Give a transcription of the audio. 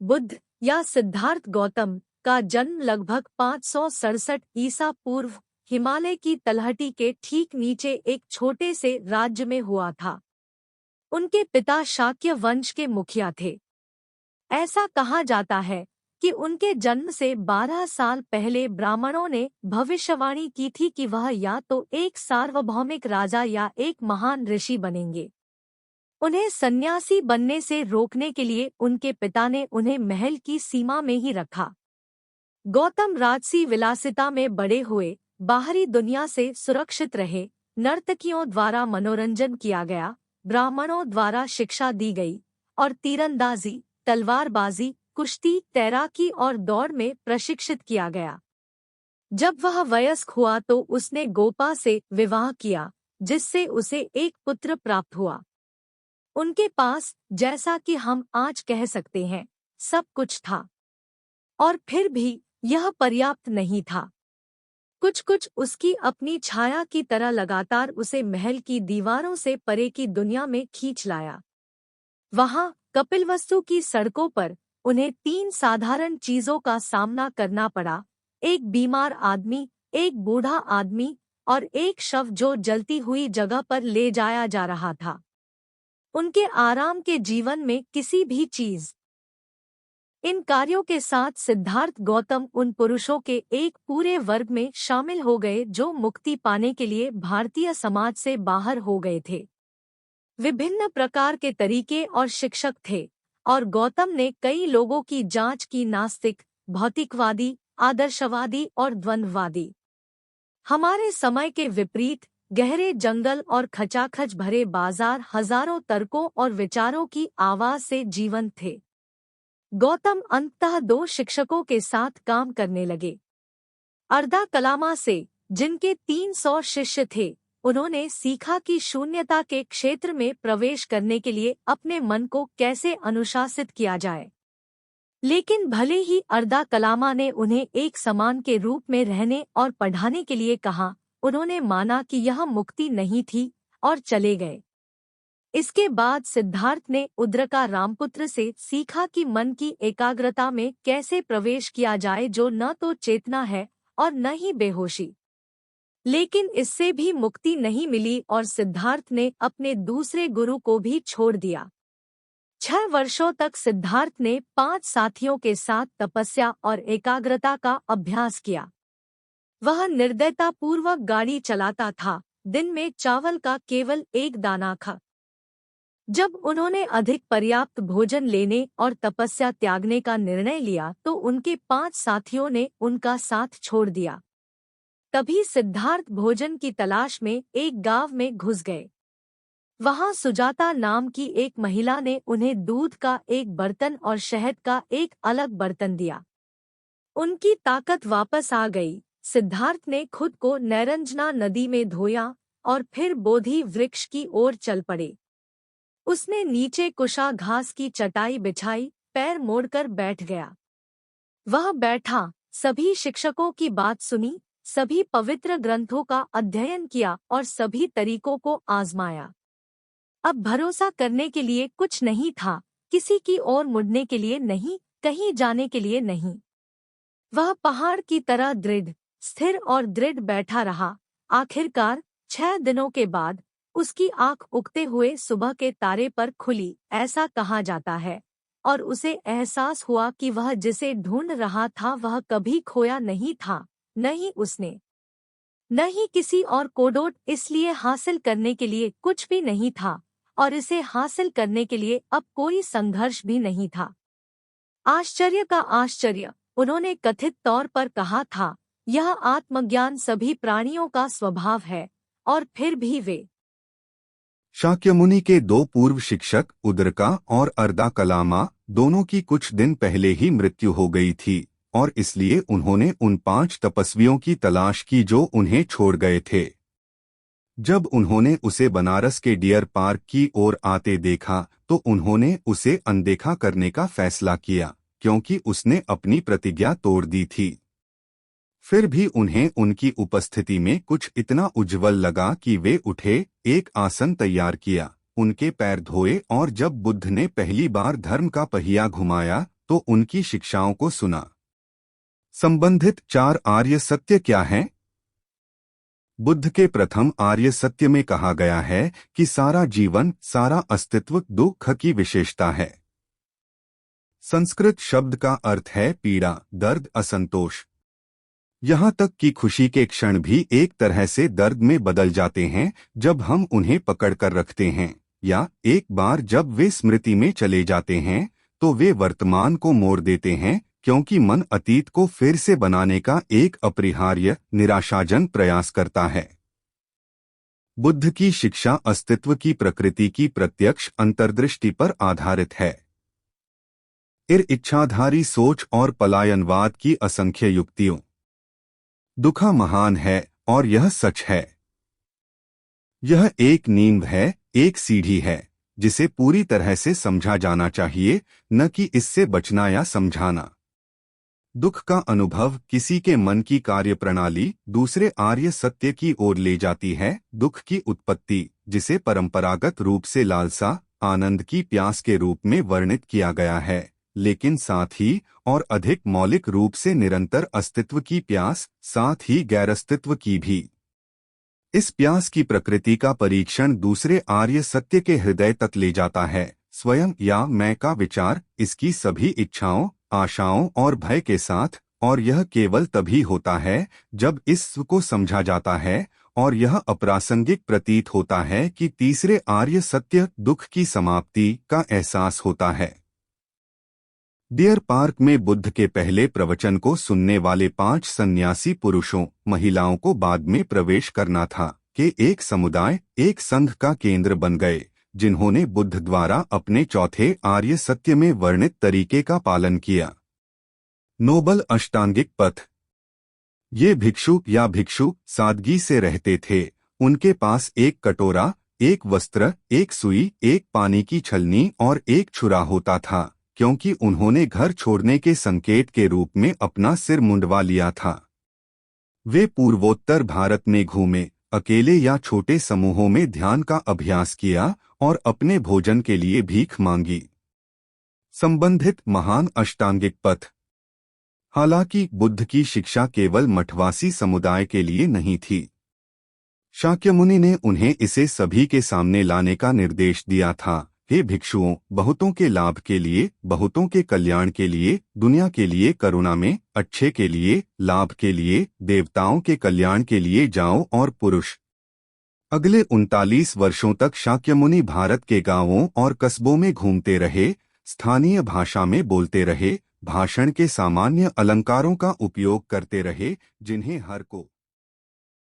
बुद्ध या सिद्धार्थ गौतम का जन्म लगभग 567 ईसा पूर्व हिमालय की तलहटी के ठीक नीचे एक छोटे से राज्य में हुआ था। उनके पिता शाक्य वंश के मुखिया थे। ऐसा कहा जाता है कि उनके जन्म से 12 साल पहले ब्राह्मणों ने भविष्यवाणी की थी कि वह या तो एक सार्वभौमिक राजा या एक महान ऋषि बनेंगे। उन्हें सन्यासी बनने से रोकने के लिए उनके पिता ने उन्हें महल की सीमा में ही रखा। गौतम राजसी विलासिता में बड़े हुए, बाहरी दुनिया से सुरक्षित रहे, नर्तकियों द्वारा मनोरंजन किया गया, ब्राह्मणों द्वारा शिक्षा दी गई और तीरंदाजी, तलवारबाजी, कुश्ती, तैराकी और दौड़ में प्रशिक्षित किया गया। जब वह वयस्क हुआ तो उसने गोपा से विवाह किया, जिससे उसे एक पुत्र प्राप्त हुआ। उनके पास, जैसा कि हम आज कह सकते हैं, सब कुछ था, और फिर भी यह पर्याप्त नहीं था। कुछ कुछ उसकी अपनी छाया की तरह लगातार उसे महल की दीवारों से परे की दुनिया में खींच लाया। वहाँ कपिलवस्तु की सड़कों पर उन्हें 3 साधारण चीजों का सामना करना पड़ा: एक बीमार आदमी, एक बूढ़ा आदमी और एक शव जो जलती हुई जगह पर ले जाया जा रहा था। उनके आराम के जीवन में किसी भी चीज। इन कार्यों के साथ सिद्धार्थ गौतम उन पुरुषों के एक पूरे वर्ग में शामिल हो गए जो मुक्ति पाने के लिए भारतीय समाज से बाहर हो गए थे। विभिन्न प्रकार के तरीके और शिक्षक थे, और गौतम ने कई लोगों की जांच की: नास्तिक, भौतिकवादी, आदर्शवादी और द्वंद्ववादी। हमारे समय के विपरीत गहरे जंगल और खचाखच भरे बाजार हजारों तर्कों और विचारों की आवाज से जीवंत थे। गौतम अंततः 2 शिक्षकों के साथ काम करने लगे। अर्दा कलामा से, जिनके 300 शिष्य थे, उन्होंने सीखा कि शून्यता के क्षेत्र में प्रवेश करने के लिए अपने मन को कैसे अनुशासित किया जाए। लेकिन भले ही अर्दा कलामा ने उन्हें एक समान के रूप में रहने और पढ़ाने के लिए कहा, उन्होंने माना कि यह मुक्ति नहीं थी और चले गए। इसके बाद सिद्धार्थ ने उद्रका रामपुत्र से सीखा कि मन की एकाग्रता में कैसे प्रवेश किया जाए, जो न तो चेतना है और न ही बेहोशी। लेकिन इससे भी मुक्ति नहीं मिली और सिद्धार्थ ने अपने दूसरे गुरु को भी छोड़ दिया। 6 वर्षों तक सिद्धार्थ ने 5 साथियों के साथ तपस्या और एकाग्रता का अभ्यास किया। वह निर्दयतापूर्वक गाड़ी चलाता था, दिन में चावल का केवल 1 दाना खा। जब उन्होंने अधिक पर्याप्त भोजन लेने और तपस्या त्यागने का निर्णय लिया तो उनके 5 साथियों ने उनका साथ छोड़ दिया। तभी सिद्धार्थ भोजन की तलाश में एक गांव में घुस गए। वहां सुजाता नाम की एक महिला ने उन्हें दूध का एक बर्तन और शहद का एक अलग बर्तन दिया। उनकी ताकत वापस आ गई। सिद्धार्थ ने खुद को नैरंजना नदी में धोया और फिर बोधि वृक्ष की ओर चल पड़े। उसने नीचे कुशा घास की चटाई बिछाई, पैर मोड़कर बैठ गया। वह बैठा, सभी शिक्षकों की बात सुनी, सभी पवित्र ग्रंथों का अध्ययन किया और सभी तरीकों को आजमाया। अब भरोसा करने के लिए कुछ नहीं था, किसी की ओर मुड़ने के लिए नहीं, कहीं जाने के लिए नहीं। वह पहाड़ की तरह दृढ़, स्थिर और दृढ़ बैठा रहा। आखिरकार 6 दिनों के बाद उसकी आंख उगते हुए सुबह के तारे पर खुली, ऐसा कहा जाता है, और उसे एहसास हुआ कि वह जिसे ढूंढ रहा था वह कभी खोया नहीं था, न ही उसने, न ही किसी और कोडोट। इसलिए हासिल करने के लिए कुछ भी नहीं था और इसे हासिल करने के लिए अब कोई संघर्ष भी नहीं था। आश्चर्य का आश्चर्य, उन्होंने कथित तौर पर कहा था, यह आत्मज्ञान सभी प्राणियों का स्वभाव है, और फिर भी वे। शाक्यमुनि के 2 पूर्व शिक्षक उद्रका और अर्दा कलामा दोनों की कुछ दिन पहले ही मृत्यु हो गई थी, और इसलिए उन्होंने उन 5 तपस्वियों की तलाश की जो उन्हें छोड़ गए थे। जब उन्होंने उसे बनारस के डियर पार्क की ओर आते देखा तो उन्होंने उसे अनदेखा करने का फैसला किया, क्योंकि उसने अपनी प्रतिज्ञा तोड़ दी थी। फिर भी उन्हें उनकी उपस्थिति में कुछ इतना उज्ज्वल लगा कि वे उठे, एक आसन तैयार किया, उनके पैर धोए, और जब बुद्ध ने पहली बार धर्म का पहिया घुमाया तो उनकी शिक्षाओं को सुना। संबंधित 4 आर्य सत्य क्या हैं? बुद्ध के प्रथम आर्य सत्य में कहा गया है कि सारा जीवन, सारा अस्तित्व दुख की विशेषता है। संस्कृत शब्द का अर्थ है पीड़ा, दर्द, असंतोष। यहाँ तक कि खुशी के क्षण भी एक तरह से दर्द में बदल जाते हैं जब हम उन्हें पकड़ कर रखते हैं, या एक बार जब वे स्मृति में चले जाते हैं तो वे वर्तमान को मोड़ देते हैं, क्योंकि मन अतीत को फिर से बनाने का एक अपरिहार्य, निराशाजनक प्रयास करता है। बुद्ध की शिक्षा अस्तित्व की प्रकृति की प्रत्यक्ष अंतर्दृष्टि पर आधारित है। इच्छाधारी सोच और पलायनवाद की असंख्य युक्तियों। दुख महान है और यह सच है। यह एक नींव है, एक सीढ़ी है जिसे पूरी तरह से समझा जाना चाहिए, न कि इससे बचना या समझाना। दुख का अनुभव किसी के मन की कार्यप्रणाली दूसरे आर्य सत्य की ओर ले जाती है। दुख की उत्पत्ति, जिसे परंपरागत रूप से लालसा, आनंद की प्यास के रूप में वर्णित किया गया है, लेकिन साथ ही और अधिक मौलिक रूप से निरंतर अस्तित्व की प्यास, साथ ही गैरअस्तित्व की भी। इस प्यास की प्रकृति का परीक्षण दूसरे आर्य सत्य के हृदय तक ले जाता है। स्वयं या मैं का विचार इसकी सभी इच्छाओं, आशाओं और भय के साथ, और यह केवल तभी होता है जब इस स्व को समझा जाता है, और यह अप्रासंगिक प्रतीत होता है कि तीसरे आर्य सत्य दुख की समाप्ति का एहसास होता है। डियर पार्क में बुद्ध के पहले प्रवचन को सुनने वाले 5 सन्यासी पुरुषों, महिलाओं को बाद में प्रवेश करना था कि एक समुदाय, एक संघ का केंद्र बन गए, जिन्होंने बुद्ध द्वारा अपने चौथे आर्य सत्य में वर्णित तरीके का पालन किया। नोबल अष्टांगिक पथ। ये भिक्षु या भिक्षु सादगी से रहते थे। उनके पास एक कटोरा, एक वस्त्र, एक सुई, एक पानी की छलनी और एक छुरा होता था, क्योंकि उन्होंने घर छोड़ने के संकेत के रूप में अपना सिर मुंडवा लिया था। वे पूर्वोत्तर भारत में घूमे, अकेले या छोटे समूहों में ध्यान का अभ्यास किया और अपने भोजन के लिए भीख मांगी। संबंधित महान अष्टांगिक पथ। हालांकि बुद्ध की शिक्षा केवल मठवासी समुदाय के लिए नहीं थी। शाक्यमुनि ने उन्हें इसे सभी के सामने लाने का निर्देश दिया था। हे भिक्षुओं, बहुतों के लाभ के लिए, बहुतों के कल्याण के लिए, दुनिया के लिए करुणा में, अच्छे के लिए, लाभ के लिए, देवताओं के कल्याण के लिए जाओ और पुरुष। अगले 39 वर्षों तक शाक्यमुनि भारत के गांवों और कस्बों में घूमते रहे, स्थानीय भाषा में बोलते रहे, भाषण के सामान्य अलंकारों का उपयोग करते रहे, जिन्हें हर को